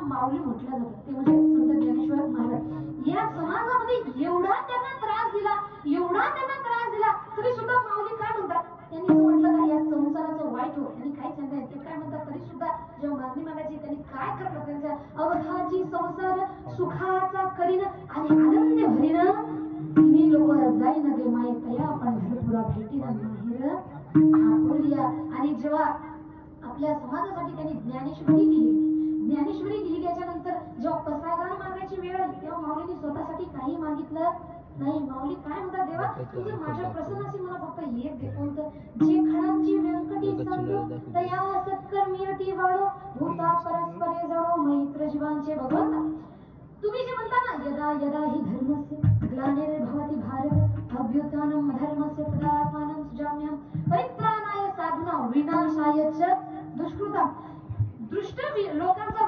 माऊली म्हटलं जातं, ते म्हणजे संत ज्ञानेश्वर महाराज. या समाजामध्ये एवढा त्यांना त्रास दिला, एवढा त्यांना त्रास दिला, तरी सुद्धा माऊली काय म्हणतात, त्यांनी असं म्हटलं का या संसाराचं वाईट हो, त्यांनी काय सांगताय ते काय म्हणतात, तरी सुद्धा जेव्हा मागणी मागायची त्यांनी काय करतात, त्यांच्या अवघाची संसार सुखाचा करीन आणि आनंद भरीन, तिन्ही लोक जाईन गे माये तया पंढरपुरा भेटीन माहेर आपुलिया. आणि जेव्हा आपल्या समाजासाठी त्यांनी ज्ञानेश्वरी लिहिली, ज्ञानेश्वरी लिहिली त्याच्यानंतर जेव्हा पसायदान मागायची वेळ आली तेव्हा माऊलीने स्वतःसाठी काही मागितलं नाही. माऊली काय म्हणतात, देवा तुझे माझ्या प्रसन्नाची मला फक्त एक दे, कोणतं, जे खणांची व्यंकटी संत तया सत्कर मिळती वाढो भूता परस्परे जडो मैत्र जीवांचे भगवंता. तुम्ही जे म्हणता ना, यदा यदा हि धर्मस्य ग्लानिर्भवति भारत अभ्युत्थानम धर्मस्य तदात्मानं सुजाम्यहं परित्राणाय साधूनां विनाशाय च दुष्कृतां. दुष्ट लोकांचा